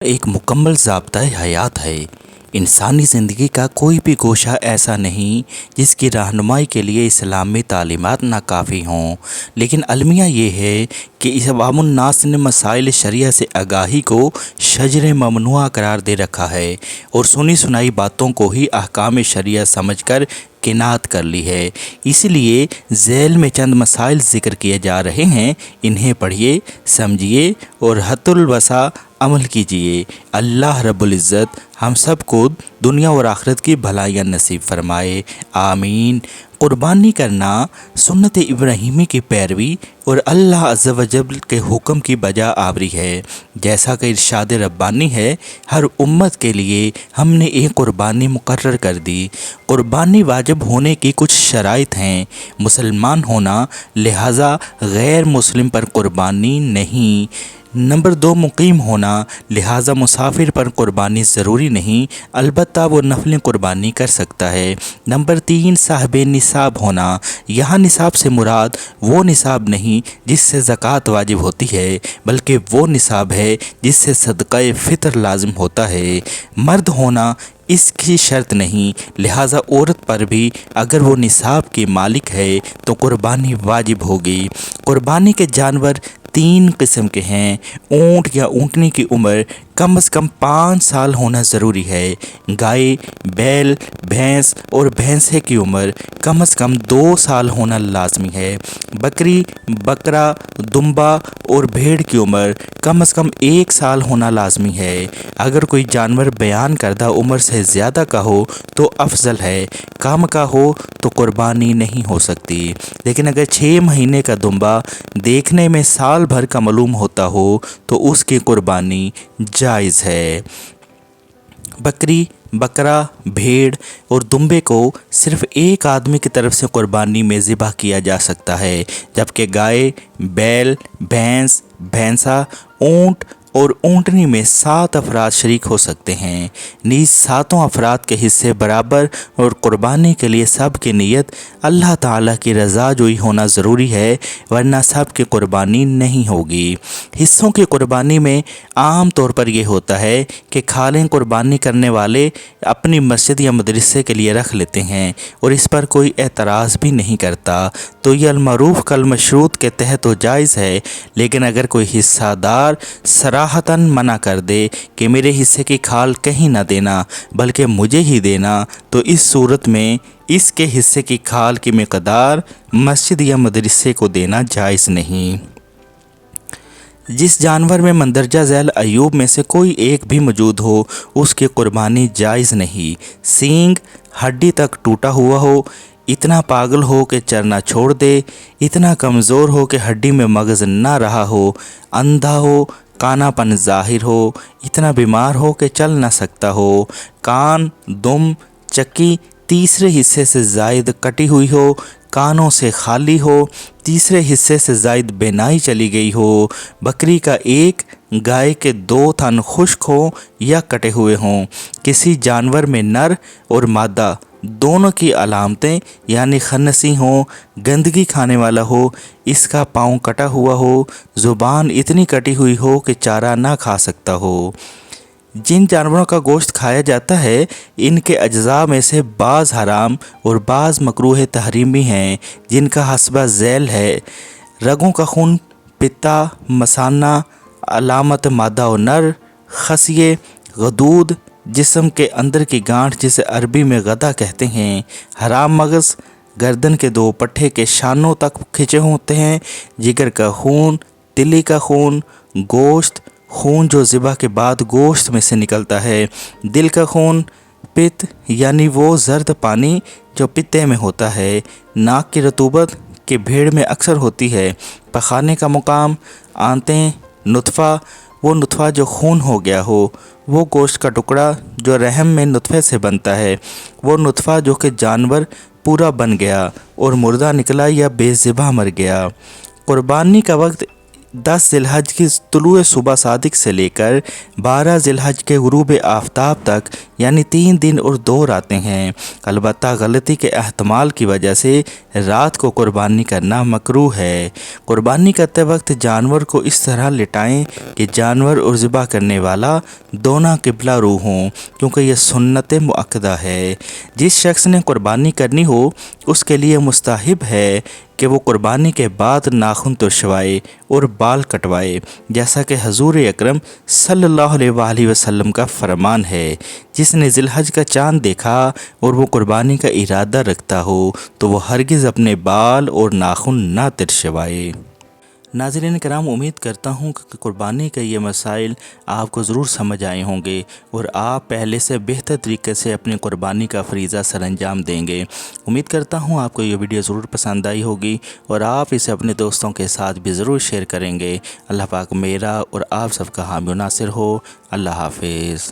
ایک مکمل ضابطۂ حیات ہے۔ انسانی زندگی کا کوئی بھی گوشہ ایسا نہیں جس کی رہنمائی کے لیے اسلامی تعلیمات ناکافی ہوں، لیکن المیہ یہ ہے کہ عوام الناس نے مسائل شرعیہ سے آگاہی کو شجر ممنوعہ قرار دے رکھا ہے اور سنی سنائی باتوں کو ہی احکام شرعیہ سمجھ کر قناعت کر لی ہے۔ اس لیے ذیل میں چند مسائل ذکر کیے جا رہے ہیں، انہیں پڑھیے، سمجھیے اور حد الوسع عمل کیجیے۔ اللہ رب العزت ہم سب کو دنیا اور آخرت کی بھلائیاں نصیب فرمائے، آمین۔ قربانی کرنا سنت ابراہیمی کی پیروی اور اللہ عز و جل کے حکم کی بجا آوری ہے۔ جیسا کہ ارشاد ربانی ہے، ہر امت کے لیے ہم نے ایک قربانی مقرر کر دی۔ قربانی واجب ہونے کی کچھ شرائط ہیں: مسلمان ہونا، لہذا غیر مسلم پر قربانی نہیں۔ نمبر 2، مقیم ہونا، لہذا مسافر پر قربانی ضروری نہیں، البتہ وہ نفل قربانی کر سکتا ہے۔ نمبر 3، صاحب نصاب ہونا، یہاں نصاب سے مراد وہ نصاب نہیں جس سے زکوٰۃ واجب ہوتی ہے، بلکہ وہ نصاب ہے جس سے صدقہ فطر لازم ہوتا ہے۔ مرد ہونا، اس کی شرط نہیں، لہذا عورت پر بھی اگر وہ نصاب کی مالک ہے تو قربانی واجب ہوگی۔ قربانی کے جانور 3 قسم کے ہیں۔ اونٹ یا اونٹنی کی عمر کم از کم 5 سال ہونا ضروری ہے۔ گائے، بیل، بھینس اور بھینسے کی عمر کم از کم 2 سال ہونا لازمی ہے۔ بکری، بکرا، دمبا اور بھیڑ کی عمر کم از کم 1 سال ہونا لازمی ہے۔ اگر کوئی جانور بیان کردہ عمر سے زیادہ کا ہو تو افضل ہے، کم کا ہو تو قربانی نہیں ہو سکتی، لیکن اگر 6 مہینے کا دمبا دیکھنے میں سال بھر کا معلوم ہوتا ہو تو اس کی قربانی جائز ہے۔ بکری، بکرا، بھیڑ اور دمبے کو صرف ایک آدمی کی طرف سے قربانی میں ذبح کیا جا سکتا ہے، جبکہ گائے، بیل، بھینس، بھینسا، اونٹ اور اونٹنی میں 7 افراد شریک ہو سکتے ہیں۔ نیز 7 افراد کے حصے برابر اور قربانی کے لیے سب کی نیت اللہ تعالیٰ کی رضا جوئی ہونا ضروری ہے، ورنہ سب کی قربانی نہیں ہوگی۔ حصوں کی قربانی میں عام طور پر یہ ہوتا ہے کہ کھالیں قربانی کرنے والے اپنی مسجد یا مدرسے کے لیے رکھ لیتے ہیں اور اس پر کوئی اعتراض بھی نہیں کرتا، تو یہ المعروف کالمشروط کے تحت تو جائز ہے، لیکن اگر کوئی حصہ دار صراحتاً منع کر دے کہ میرے حصے کی کھال کہیں نہ دینا بلکہ مجھے ہی دینا، تو اس صورت میں اس کے حصے کی کھال کی مقدار مسجد یا مدرسے کو دینا جائز نہیں۔ جس جانور میں مندرجہ ذیل عیوب میں سے کوئی ایک بھی موجود ہو اس کی قربانی جائز نہیں: سینگ ہڈی تک ٹوٹا ہوا ہو، اتنا پاگل ہو کہ چرنا چھوڑ دے، اتنا کمزور ہو کہ ہڈی میں مغز نہ رہا ہو، اندھا ہو، کانا پن ظاہر ہو، اتنا بیمار ہو کہ چل نہ سکتا ہو، کان، دم، چکی تیسرے حصے سے زائد کٹی ہوئی ہو، کانوں سے خالی ہو، تیسرے حصے سے زائد بینائی چلی گئی ہو، بکری کا 1، گائے کے 2 تھن خشک ہوں یا کٹے ہوئے ہوں، کسی جانور میں نر اور مادہ دونوں کی علامتیں یعنی خنثی ہوں، گندگی کھانے والا ہو، اس کا پاؤں کٹا ہوا ہو، زبان اتنی کٹی ہوئی ہو کہ چارہ نہ کھا سکتا ہو۔ جن جانوروں کا گوشت کھایا جاتا ہے ان کے اجزاء میں سے بعض حرام اور بعض مکروہ تحریمی ہیں، جن کا حسبہ ذیل ہے: رگوں کا خون، پتا، مثانہ، علامت مادہ و نر، خصیے، غدود، جسم کے اندر کی گانٹھ جسے عربی میں غدہ کہتے ہیں، حرام مغز، گردن کے 2 پٹھے کے شانوں تک کھنچے ہوتے ہیں، جگر کا خون، تلی کا خون، گوشت، خون جو ذبح کے بعد گوشت میں سے نکلتا ہے، دل کا خون، پت یعنی وہ زرد پانی جو پتے میں ہوتا ہے، ناک کی رطوبت کہ بھیڑ میں اکثر ہوتی ہے، پخانے کا مقام، آنتیں، نطفہ وہ نطفہ جو خون ہو گیا ہو، وہ گوشت کا ٹکڑا جو رحم میں نطفے سے بنتا ہے، وہ نطفہ جو کہ جانور پورا بن گیا اور مردہ نکلا یا بے ذبح مر گیا۔ قربانی کا وقت 10 ذی‌الحج کی طلوع صبح صادق سے لے کر 12 ذی‌الحج کے غروب آفتاب تک یعنی 3 دن اور 2 راتیں ہیں۔ البتہ غلطی کے احتمال کی وجہ سے رات کو قربانی کرنا مکروہ ہے۔ قربانی کرتے وقت جانور کو اس طرح لٹائیں کہ جانور اور ذبح کرنے والا دونوں قبلہ رو ہوں، کیونکہ یہ سنت مؤکدہ ہے۔ جس شخص نے قربانی کرنی ہو اس کے لیے مستحب ہے کہ وہ قربانی کے بعد ناخن ترشوائے اور بال کٹوائے، جیسا کہ حضور اکرم صلی اللہ علیہ وآلہ وسلم کا فرمان ہے۔ جس نے ذی الحج کا چاند دیکھا اور وہ قربانی کا ارادہ رکھتا ہو تو وہ ہرگز اپنے بال اور ناخن نہ ترشوائے۔ ناظرین کرام، امید کرتا ہوں کہ قربانی کے یہ مسائل آپ کو ضرور سمجھ آئے ہوں گے اور آپ پہلے سے بہتر طریقے سے اپنی قربانی کا فریضہ سر انجام دیں گے۔ امید کرتا ہوں آپ کو یہ ویڈیو ضرور پسند آئی ہوگی اور آپ اسے اپنے دوستوں کے ساتھ بھی ضرور شیئر کریں گے۔ اللہ پاک میرا اور آپ سب کا حامی و ناصر ہو۔ اللہ حافظ۔